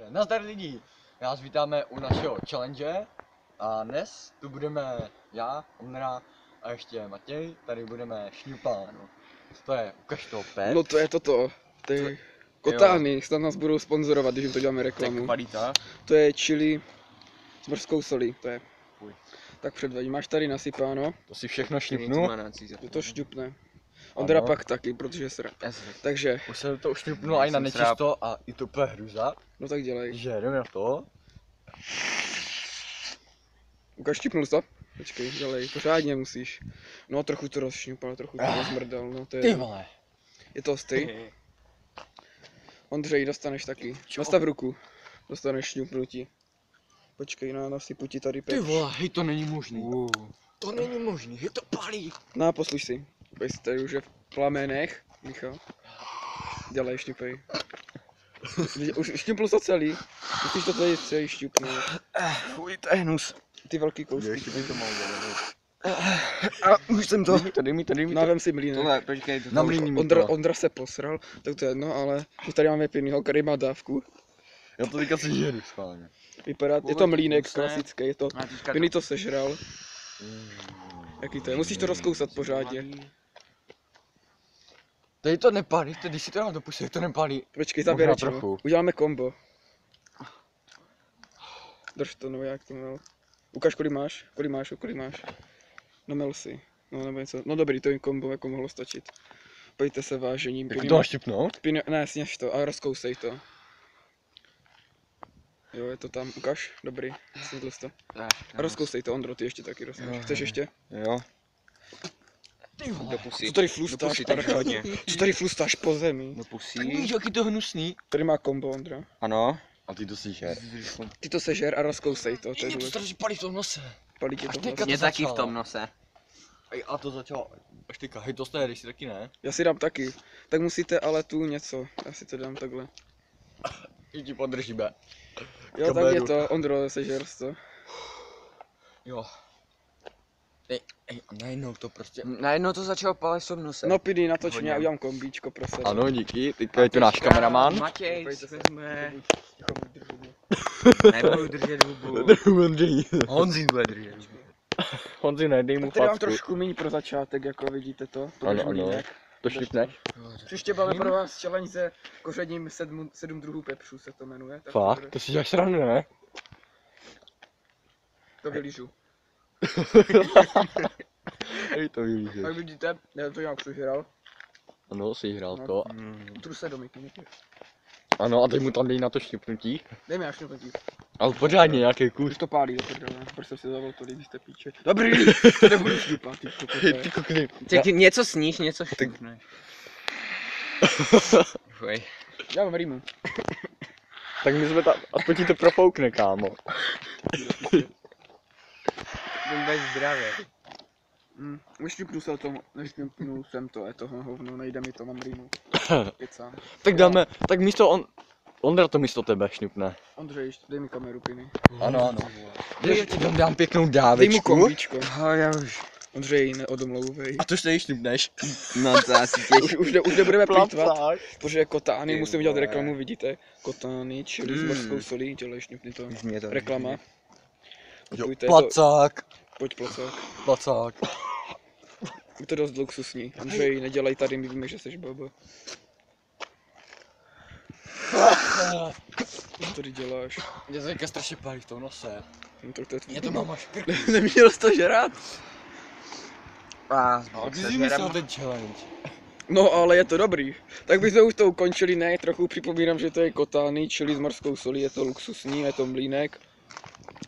Nazdar lidi, nás vítáme u našeho challenge a dnes tu budeme já, Ondra a ještě Matěj, tady budeme šňupat, no. To je, ukaž to, pep. No to je toto, ty kotány, snad nás budou sponzorovat, když jim to děláme reklamu. Kvalita. To je chili s mořskou solí, to je. Fuj. Tak předveď, máš tady nasypáno, To si všechno šňupnu. to to šťupne. Ondra pak taky, protože je srap. Takže, Už se to šňupnulo i na nečisto a i to úplně hruza. no tak dělej. Takže jdeme na to. Ukaž, šťupnul jsi to? Počkej, dělej, pořádně musíš. No trochu to rozšňupal, trochu to rozmrdal, no to Ty je. vole. Je to stej. Ondřej, dostaneš taky. Nastav ruku. Dostaneš šňupnutí. Počkej, nasypu ti tady Ty pepř. vole, hej, to není možný. To není možný, je to palí. No, posluš si. Pojď tady už je v plamenech, Michal. Dělej, šňupej. Už šňupnul to celý. Musíš to tady celý šňupnout. Fuj, to je hnus. Ty velký kousky. Ještě bych to mohl dělat. A už jsem to. Dej mi to. Navem si mlýnek. Tohle, počkej, to Na mlýni mi to. Ondra se posral, tak to je jedno, ale už tady máme pěnýho, který má dávku. Já to teďka si žeru schválně. Vypadá, je to mlýnek kusne. klasický, je to. Pěný to sežral. Jaký to je? Musíš to rozkousat pořádně. Tady to nepálí, když si to dám do pusy, to nepálí. Počkej, Možná závěrečnou. trochu. Uděláme kombo. Drž to, no jak to měl. Ukaž, kolik máš. No mel si. No nebo něco. No dobrý, to jim kombo jako mohlo stačit. Pojďte se vážením. Jak to naštipnout? Ne, sněž to a rozkousej to. Jo, je to tam. Ukaž, dobrý. Snědl jsi to. A rozkousej to, Ondro, ty ještě taky dostaneš. Chceš ještě? Jo. do pusy. Co tady flustáš, hodně. Co tady flustáš po zemi? Do pusy. Víš, jaký to hnusný. Tady má kombo, Ondra. Ano. A ty to si žer. Ty to sežer a rozkousej to, to je Mě to důležité. strašně palí v tom nose. Palí tě Až to teďka hlavně. Mě to taky v začalo. tom nose. Ej, a to začalo. Až teďka, hej, to stédeš si taky ne? Já si dám taky. Tak musíte ale tu něco. Já si to dám takhle. I ti podržíme. Jo, tak Kameru. je to, Ondro, sežer to. Jo. Ej, a najednou to prostě. Najednou to začalo palit v tom nose. No pidi, natoč mě, Hodně. já udělám kombíčko pro sebe. Ano, díky, teďka je tu náš kameraman. Matěj, Pojďte se. vezme. Ticho, buď držu. Nebudu držet hubu. Honzi bude držet hubu. Honzi, nedej mu Tak tady mám facku. trošku méně pro začátek, jako vidíte to. Ano, ano. To šlipneš? Příště máme pro vás challenge se kořením 7 druhů pepřů se to jmenuje. Tak Fakt? To si děláš srandu, ne? To vylížu. Hej, to víš. Tak vidíte, já to nějak přežral. Ano, jsi hrál to. Utru se do myky. Ano, a teď mu tam dej na to štěpnutí. Dej mi až šňupnutí. Ale pořádně nějaký kus. Už to pálí do prdele, proč jsem si zavolal to, když jste píče. Dobrý, to nebudu šňupat, ty Hej, kokote. ty kokny. Tak něco sníš, něco šťupneš. Fuj. Já mám rýmu. Tak my jsme tam, aspoň ti to profoukne, kámo. Vůbec zdravě. Nešňupnu se to, nešňupnu jsem to, je toho hovno, nejde mi to, mám rýmu. Pizza. Tak dáme, tak Ondra to místo tebe šňupne. Ondřej, dej mi kameru, piny. Ano, ano. Já ti tam dám pěknou Dej mu dávečku. kombíčko. Já už. Ondřej, neodomlouvej. A to stejně šňupneš. No to asi těžké. Už nebudeme plýtvat, Placáš. protože kotány, Ty musím dělat vole. reklamu, vidíte. Kotány, čili s mořskou solí, dělej, šňupni to. Reklama. Jo, Kupujte to, placák. pojď placák. Placák. Je to dost luxusní. Ondřej, nedělej tady, my víme, že jsi baba. Co tady děláš? Mě to teďka strašně palí v tom nose. No, tak to je tvůj. Mě to mám až krk. Neměl jsi to žrát? A ty jsi myslel ten challenge. No ale je to dobrý. Tak bychom už to ukončili, ne? Trochu připomínám, že to je kotány, čili s mořskou solí, je to luxusní, je to mlýnek.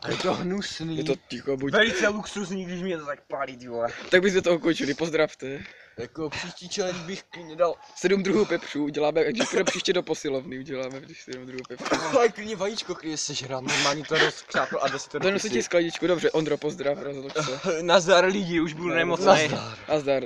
A je to hnusný. Je to ticho, buď. Velice luxusní, když mě to tak pálí, ty vole. Tak bychom to ukončili, pozdravte. Jako příští challenge bych klidně dal. 7 druhů pepřů uděláme, když půjdeme příště do posilovny, uděláme 7 druhů pepřů. Ale klidně vajíčko, který se žrát. Normálně to rozkřápl a jde si to do Donesu ti pusy. skladičku, dobře, Ondro, pozdrav, rozloď se. Nazdar lidi, už budu nemocnej. Nazdar. Nazdar.